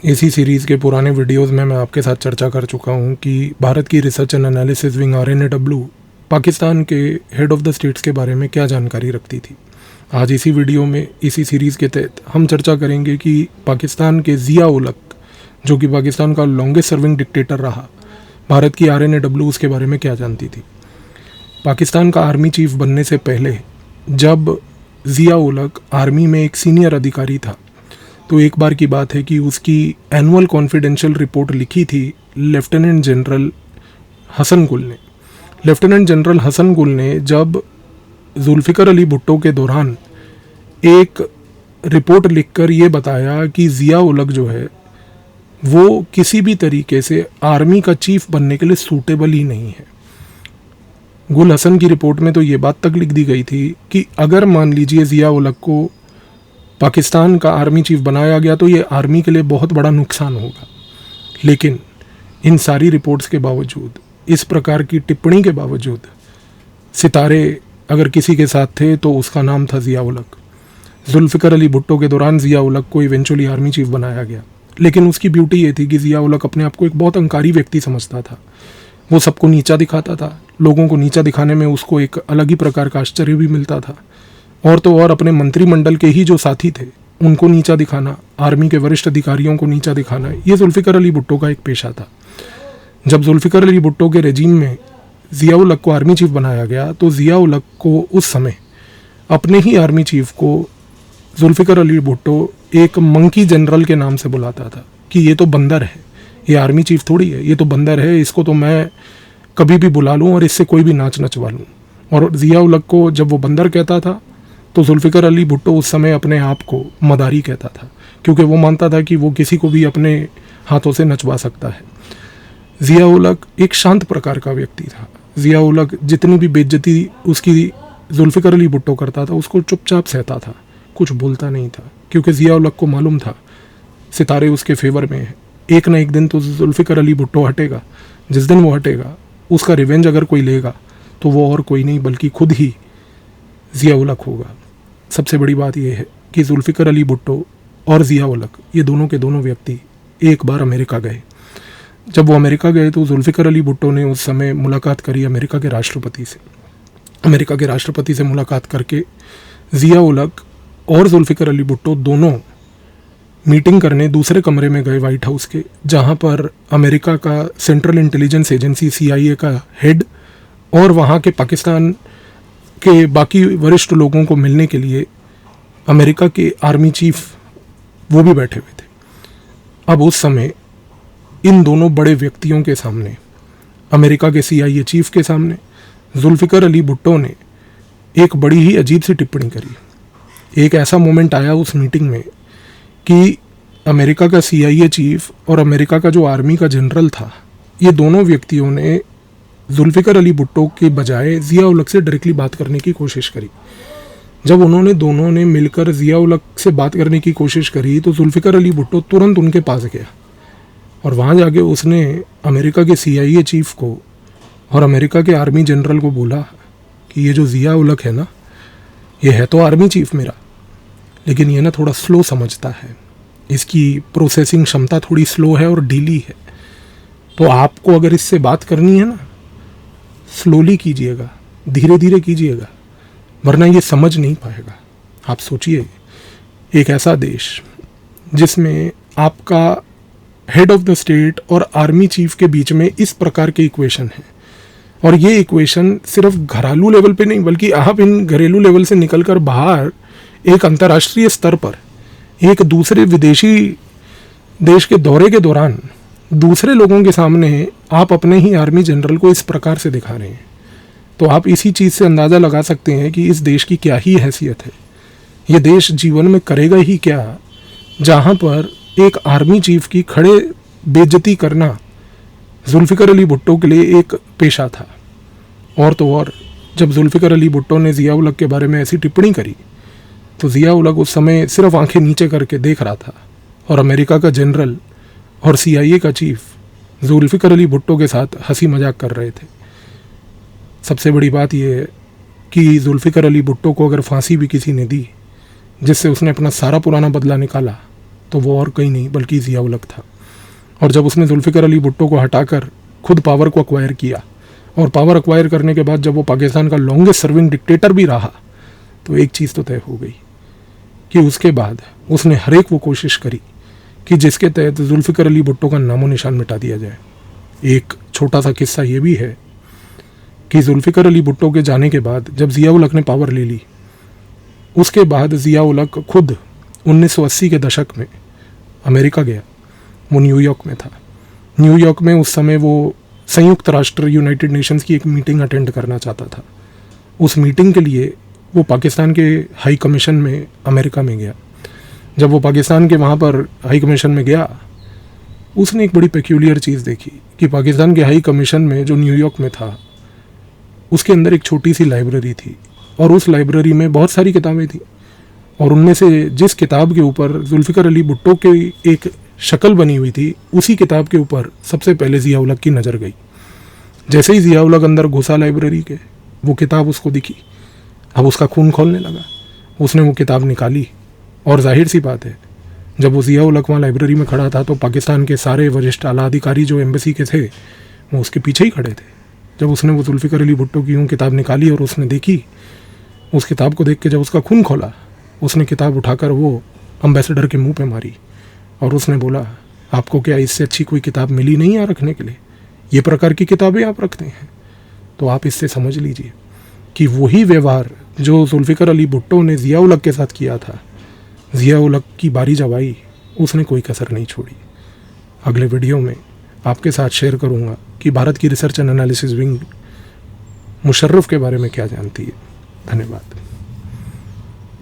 इसी सीरीज़ के पुराने वीडियोस में मैं आपके साथ चर्चा कर चुका हूं कि भारत की research and analysis wing RNAW Pakistan के हेड ऑफ़ द स्टेट्स के बारे में क्या जानकारी रखती थी। आज इसी वीडियो में इसी सीरीज़ के तहत हम चर्चा करेंगे कि पाकिस्तान के ज़िया उल हक, जो कि पाकिस्तान का लॉन्गेस्ट सर्विंग डिक्टेटर रहा, भारत की RNAW उसके बारे में क्या जानती थी। पाकिस्तान का आर्मी चीफ बनने से पहले जब ज़िया उल हक आर्मी में एक सीनियर अधिकारी था, तो एक बार की बात है कि उसकी एनुअल कॉन्फिडेंशियल रिपोर्ट लिखी थी लेफ्टिनेंट जनरल हसन गुल ने। लेफ्टिनेंट जनरल हसन गुल ने जब जुल्फ़िकार अली भुट्टो के दौरान एक रिपोर्ट लिखकर ये बताया कि ज़िया उल हक जो है वो किसी भी तरीके से आर्मी का चीफ बनने के लिए सूटेबल ही नहीं है। गुल हसन की रिपोर्ट में तो ये बात तक लिख दी गई थी कि अगर मान लीजिए ज़िया उल हक को पाकिस्तान का आर्मी चीफ बनाया गया तो ये आर्मी के लिए बहुत बड़ा नुकसान होगा। लेकिन इन सारी रिपोर्ट्स के बावजूद, इस प्रकार की टिप्पणी के बावजूद, सितारे अगर किसी के साथ थे तो उसका नाम था ज़िया उल हक। जुल्फ़िकार अली भुट्टो के दौरान ज़िया उल हक को इवेंचुअली आर्मी चीफ बनाया गया। लेकिन उसकी ब्यूटी ये थी कि ज़िया उल हक अपने आप को एक बहुत अहंकारी व्यक्ति समझता था। वो सबको नीचा दिखाता था। लोगों को नीचा दिखाने में उसको एक अलग ही प्रकार का आश्चर्य भी मिलता था। और तो और अपने मंत्रिमंडल के ही जो साथी थे उनको नीचा दिखाना, आर्मी के वरिष्ठ अधिकारियों को नीचा दिखाना, ये जुल्फ़िकार अली भुट्टो का एक पेशा था। जब जुल्फ़िकार अली भुट्टो के रेजिम में ज़िया उल हक को आर्मी चीफ बनाया गया तो ज़िया उल हक को उस समय अपने ही आर्मी चीफ को जुल्फ़िकार अली भुट्टो एक मंकी जनरल के नाम से बुलाता था कि ये तो बंदर है, ये आर्मी चीफ थोड़ी है, ये तो बंदर है, इसको तो मैं कभी भी बुला लूँ और इससे कोई भी नाच नचवा लूँ। और ज़िया उल हक को जब वो बंदर कहता था तो जुल्फ़िकार अली भुट्टो उस समय अपने आप को मदारी कहता था, क्योंकि वो मानता था कि वो किसी को भी अपने हाथों से नचवा सकता है। ज़िया उल हक एक शांत प्रकार का व्यक्ति था। ज़िया उल हक जितनी भी बेइज्जती उसकी जुल्फ़िकार अली भुट्टो करता था उसको चुपचाप सहता था, कुछ बोलता नहीं था, क्योंकि ज़िया उल हक को मालूम था सितारे उसके फेवर में हैं। एक ना एक दिन तो जुल्फ़िकार अली भुट्टो हटेगा। जिस दिन वो हटेगा उसका रिवेंज अगर कोई लेगा तो वो और कोई नहीं बल्कि खुद ही ज़िया उल हक होगा। सबसे बड़ी बात यह है कि जुल्फ़िकार अली भुट्टो और ज़िया उल हक, ये दोनों के दोनों व्यक्ति एक बार अमेरिका गए। जब वो अमेरिका गए तो जुल्फ़िकार अली भुट्टो ने उस समय मुलाकात करी अमेरिका के राष्ट्रपति से। अमेरिका के राष्ट्रपति से मुलाकात करके ज़िया उल हक और जुल्फ़िकार अली भुट्टो दोनों मीटिंग करने दूसरे कमरे में गए वाइट हाउस के, जहाँ पर अमेरिका का सेंट्रल इंटेलिजेंस एजेंसी CIA का हेड और वहाँ के पाकिस्तान के बाकी वरिष्ठ लोगों को मिलने के लिए अमेरिका के आर्मी चीफ वो भी बैठे हुए थे। अब उस समय इन दोनों बड़े व्यक्तियों के सामने, अमेरिका के CIA चीफ के सामने, जुल्फ़िकार अली भुट्टो ने एक बड़ी ही अजीब सी टिप्पणी करी। एक ऐसा मोमेंट आया उस मीटिंग में कि अमेरिका का CIA चीफ और अमेरिका का जो आर्मी का जनरल था, ये दोनों व्यक्तियों ने जुल्फ़िकार अली भुट्टो के बजाय ज़िया उल हक से डायरेक्टली बात करने की कोशिश करी। जब उन्होंने दोनों ने मिलकर ज़िया उल हक से बात करने की कोशिश करी तो जुल्फ़िकार अली भुट्टो तुरंत उनके पास गया और वहाँ जाके उसने अमेरिका के CIA चीफ को और अमेरिका के आर्मी जनरल को बोला कि ये जो ज़िया उल हक है ना, ये है तो आर्मी चीफ मेरा, लेकिन ये ना थोड़ा स्लो समझता है, इसकी प्रोसेसिंग क्षमता थोड़ी स्लो है और ढीली है। तो आपको अगर इससे बात करनी है ना, स्लोली कीजिएगा, धीरे धीरे कीजिएगा, वरना ये समझ नहीं पाएगा। आप सोचिए, एक ऐसा देश जिसमें आपका हेड ऑफ द स्टेट और आर्मी चीफ के बीच में इस प्रकार के इक्वेशन है, और ये इक्वेशन सिर्फ घरेलू लेवल पे नहीं बल्कि आप इन घरेलू लेवल से निकलकर बाहर एक अंतर्राष्ट्रीय स्तर पर एक दूसरे विदेशी देश के दौरे के दौरान दूसरे लोगों के सामने आप अपने ही आर्मी जनरल को इस प्रकार से दिखा रहे हैं, तो आप इसी चीज़ से अंदाज़ा लगा सकते हैं कि इस देश की क्या ही हैसियत है। ये देश जीवन में करेगा ही क्या, जहाँ पर एक आर्मी चीफ की खड़े बेइज्जती करना जुल्फ़िकार अली भुट्टो के लिए एक पेशा था। और तो और जब जुल्फ़िकार अली भुट्टो ने ज़िया उल हक के बारे में ऐसी टिप्पणी करी तो ज़िया उल हक उस समय सिर्फ आंखें नीचे करके देख रहा था, और अमेरिका का जनरल और CIA का चीफ जुल्फ़िकार अली भुट्टो के साथ हंसी मजाक कर रहे थे। सबसे बड़ी बात यह है कि जुल्फ़िकार अली भुट्टो को अगर फांसी भी किसी ने दी जिससे उसने अपना सारा पुराना बदला निकाला, तो वो और कहीं नहीं बल्कि ज़िया उल हक था। और जब उसने जुल्फ़िकार अली भुट्टो को हटाकर खुद पावर को अक्वायर किया, और पावर अक्वायर करने के बाद जब वो पाकिस्तान का लॉन्गेस्ट सर्विंग डिक्टेटर भी रहा, तो एक चीज़ तो तय हो गई कि उसके बाद उसने हर एक वो कोशिश करी कि जिसके तहत जुल्फ़िकार अली भुट्टो का नामो निशान मिटा दिया जाए। एक छोटा सा किस्सा ये भी है कि जुल्फ़िकार अली भुट्टो के जाने के बाद जब ज़िया उल हक ने पावर ले ली, उसके बाद ज़िया उल हक खुद 1980 के दशक में अमेरिका गया। वो न्यूयॉर्क में था। न्यूयॉर्क में उस समय वो संयुक्त राष्ट्र यूनाइटेड नेशंस की एक मीटिंग अटेंड करना चाहता था। उस मीटिंग के लिए वो पाकिस्तान के हाई कमीशन में अमेरिका में गया। जब वो पाकिस्तान के वहाँ पर हाई कमीशन में गया, उसने एक बड़ी पेक्यूलियर चीज़ देखी कि पाकिस्तान के हाई कमीशन में जो न्यूयॉर्क में था, उसके अंदर एक छोटी सी लाइब्रेरी थी, और उस लाइब्रेरी में बहुत सारी किताबें थी, और उनमें से जिस किताब के ऊपर जुल्फ़िकार अली भुट्टो की एक शक्ल बनी हुई थी, उसी किताब के ऊपर सबसे पहले ज़िया उल हक की नज़र गई। जैसे ही ज़िया उल हक अंदर घुसा लाइब्रेरी के, वो किताब उसको दिखी। अब उसका खून खौलने लगा। उसने वो किताब निकाली, और जाहिर सी बात है, जब वो ज़िया उल हक वहाँ लाइब्रेरी में खड़ा था तो पाकिस्तान के सारे वरिष्ठ आला अधिकारी जो एम्बेसी के थे वो उसके पीछे ही खड़े थे। जब उसने वो जुल्फ़िकार अली भुट्टो की यूँ किताब निकाली और उसने देखी, उस किताब को देख के जब उसका खून खोला, उसने किताब उठाकर वो अम्बेसडर के मुंह पे मारी, और उसने बोला, आपको क्या इससे अच्छी कोई किताब मिली नहीं यहाँ रखने के लिए? ये प्रकार की किताबें आप रखते हैं? तो आप इससे समझ लीजिए कि वही व्यवहार जो जुल्फ़िकार अली भुट्टो ने ज़िया उल हक के साथ किया था, ज़िया उल हक की बारी जब आई, उसने कोई कसर नहीं छोड़ी। अगले वीडियो में आपके साथ शेयर करूँगा कि भारत की research and analysis wing Musharraf के बारे में क्या जानती है। धन्यवाद।